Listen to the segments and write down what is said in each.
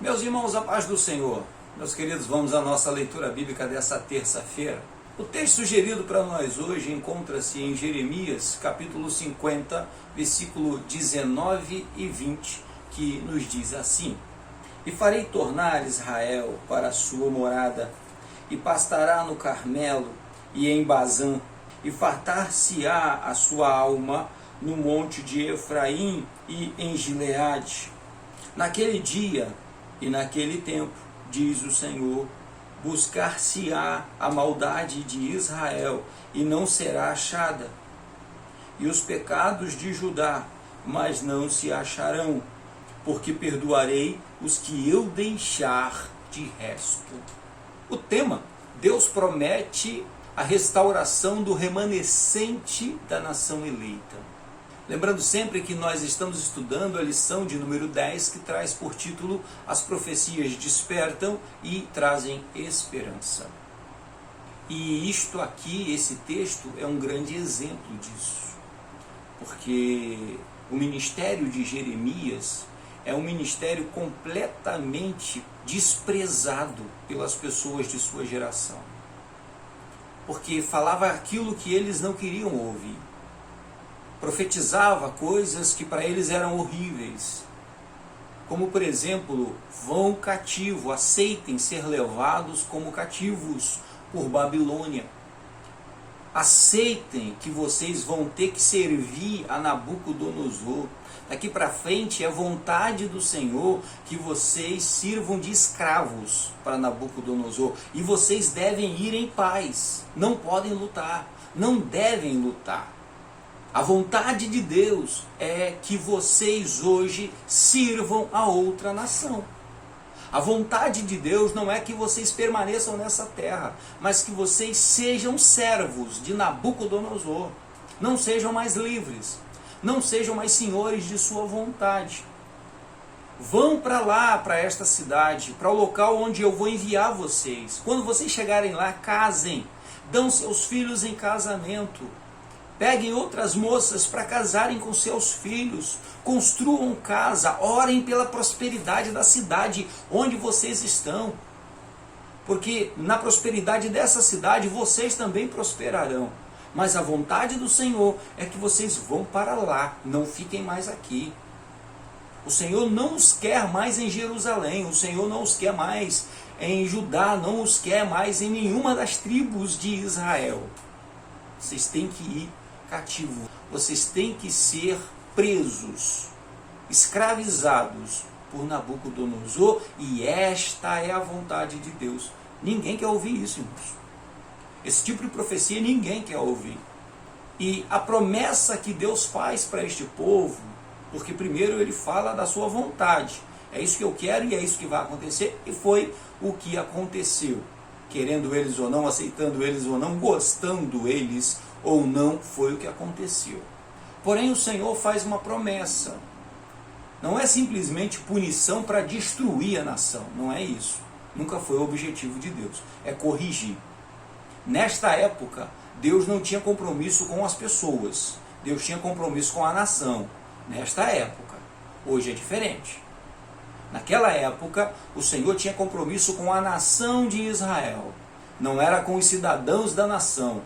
Meus irmãos, a paz do Senhor. Meus queridos, vamos à nossa leitura bíblica dessa terça-feira. O texto sugerido para nós hoje encontra-se em Jeremias, capítulo 50, versículo 19 e 20, que nos diz assim: E farei tornar Israel para a sua morada, e pastará no Carmelo e em Bazã, e fartar-se-á a sua alma no monte de Efraim e em Gileade. Naquele dia e naquele tempo, diz o Senhor, buscar-se-á a maldade de Israel e não será achada, e os pecados de Judá, mas não se acharão, porque perdoarei os que eu deixar de resto. O tema: Deus promete a restauração do remanescente da nação eleita. Lembrando sempre que nós estamos estudando a lição de número 10, que traz por título As profecias despertam e trazem esperança. E isto aqui, esse texto, é um grande exemplo disso. Porque o ministério de Jeremias é um ministério completamente desprezado pelas pessoas de sua geração. Porque falava aquilo que eles não queriam ouvir. Profetizava coisas que para eles eram horríveis. Como, por exemplo, vão cativo, aceitem ser levados como cativos por Babilônia. Aceitem que vocês vão ter que servir a Nabucodonosor. Daqui para frente é vontade do Senhor que vocês sirvam de escravos para Nabucodonosor. E vocês devem ir em paz. Não podem lutar. Não devem lutar. A vontade de Deus é que vocês hoje sirvam a outra nação. A vontade de Deus não é que vocês permaneçam nessa terra, mas que vocês sejam servos de Nabucodonosor. Não sejam mais livres. Não sejam mais senhores de sua vontade. Vão para lá, para esta cidade, para o local onde eu vou enviar vocês. Quando vocês chegarem lá, casem. Dão seus filhos em casamento. Peguem outras moças para casarem com seus filhos. Construam casa. Orem pela prosperidade da cidade onde vocês estão. Porque na prosperidade dessa cidade vocês também prosperarão. Mas a vontade do Senhor é que vocês vão para lá. Não fiquem mais aqui. O Senhor não os quer mais em Jerusalém. O Senhor não os quer mais em Judá. Não os quer mais em nenhuma das tribos de Israel. Vocês têm que ir cativos. Vocês têm que ser presos, escravizados por Nabucodonosor, e esta é a vontade de Deus. Ninguém quer ouvir isso, irmãos. Esse tipo de profecia ninguém quer ouvir. E a promessa que Deus faz para este povo, porque primeiro ele fala da sua vontade. É isso que eu quero e é isso que vai acontecer, e foi o que aconteceu. Querendo eles ou não, aceitando eles ou não, gostando eles ou não, foi o que aconteceu. Porém, o Senhor faz uma promessa. Não é simplesmente punição para destruir a nação. Não é isso. Nunca foi o objetivo de Deus. É corrigir. Nesta época, Deus não tinha compromisso com as pessoas. Deus tinha compromisso com a nação. Nesta época. Hoje é diferente. Naquela época, o Senhor tinha compromisso com a nação de Israel. Não era com os cidadãos da nação.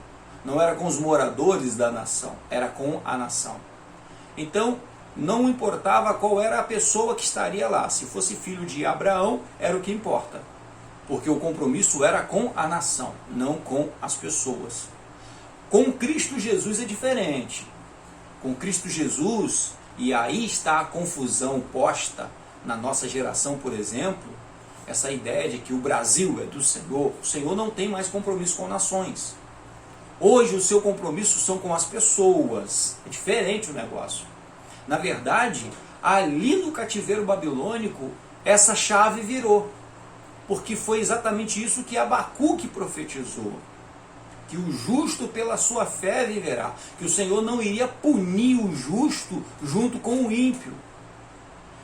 Não era com os moradores da nação. Era com a nação. Então, não importava qual era a pessoa que estaria lá. Se fosse filho de Abraão, era o que importa. Porque o compromisso era com a nação, não com as pessoas. Com Cristo Jesus é diferente. Com Cristo Jesus, e aí está a confusão posta na nossa geração, por exemplo, essa ideia de que o Brasil é do Senhor. O Senhor não tem mais compromisso com nações. Hoje o seu compromisso são com as pessoas. É diferente o negócio. Na verdade, ali no cativeiro babilônico, essa chave virou. Porque foi exatamente isso que Abacuque profetizou. Que o justo pela sua fé viverá. Que o Senhor não iria punir o justo junto com o ímpio.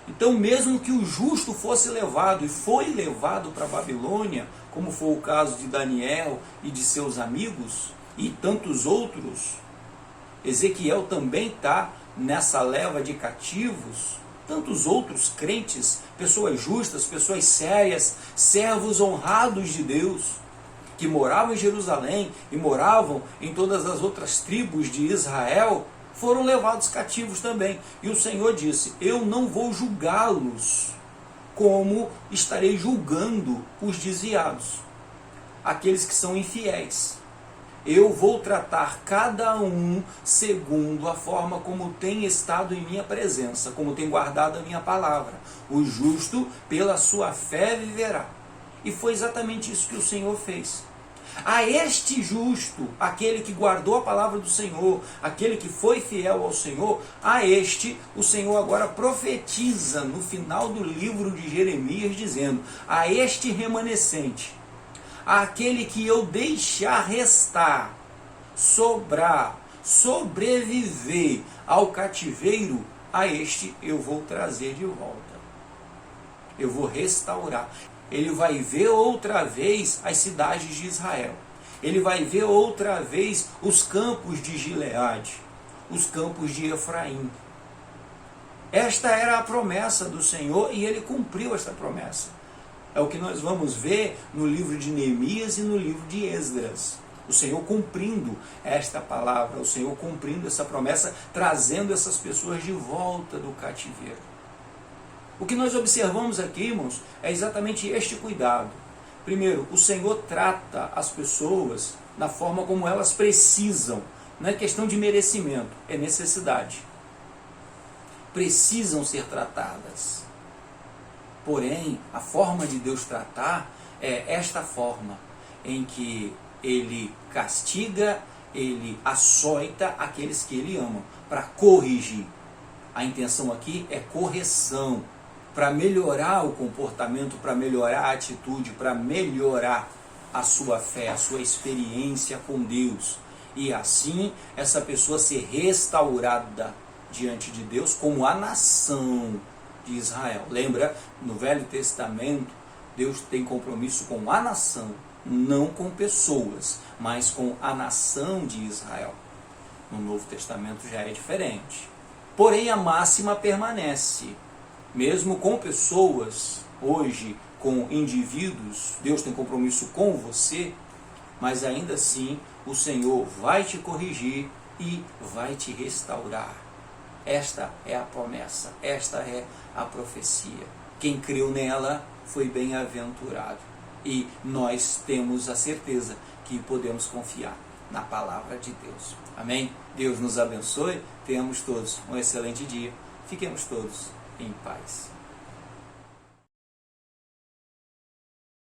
Então, mesmo que o justo fosse levado, e foi levado para a Babilônia, como foi o caso de Daniel e de seus amigos, e tantos outros, Ezequiel também está nessa leva de cativos, tantos outros crentes, pessoas justas, pessoas sérias, servos honrados de Deus, que moravam em Jerusalém e moravam em todas as outras tribos de Israel, foram levados cativos também. E o Senhor disse: eu não vou julgá-los como estarei julgando os desviados, aqueles que são infiéis. Eu vou tratar cada um segundo a forma como tem estado em minha presença, como tem guardado a minha palavra. O justo pela sua fé viverá. E foi exatamente isso que o Senhor fez. A este justo, aquele que guardou a palavra do Senhor, aquele que foi fiel ao Senhor, a este o Senhor agora profetiza no final do livro de Jeremias, dizendo: a este remanescente, aquele que eu deixar restar, sobrar, sobreviver ao cativeiro, a este eu vou trazer de volta. Eu vou restaurar. Ele vai ver outra vez as cidades de Israel. Ele vai ver outra vez os campos de Gileade, os campos de Efraim. Esta era a promessa do Senhor e ele cumpriu esta promessa. É o que nós vamos ver no livro de Neemias e no livro de Esdras. O Senhor cumprindo esta palavra, o Senhor cumprindo essa promessa, trazendo essas pessoas de volta do cativeiro. O que nós observamos aqui, irmãos, é exatamente este cuidado. Primeiro, o Senhor trata as pessoas da forma como elas precisam. Não é questão de merecimento, é necessidade. Precisam ser tratadas. Porém, a forma de Deus tratar é esta forma, em que Ele castiga, Ele açoita aqueles que Ele ama, para corrigir. A intenção aqui é correção, para melhorar o comportamento, para melhorar a atitude, para melhorar a sua fé, a sua experiência com Deus. E assim, essa pessoa ser restaurada diante de Deus como a nação de Israel. Lembra, no Velho Testamento, Deus tem compromisso com a nação, não com pessoas, mas com a nação de Israel. No Novo Testamento já é diferente. Porém, a máxima permanece. Mesmo com pessoas, hoje, com indivíduos, Deus tem compromisso com você, mas ainda assim o Senhor vai te corrigir e vai te restaurar. Esta é a promessa, esta é a profecia. Quem creu nela foi bem-aventurado. E nós temos a certeza que podemos confiar na palavra de Deus. Amém? Deus nos abençoe, tenhamos todos um excelente dia, fiquemos todos em paz.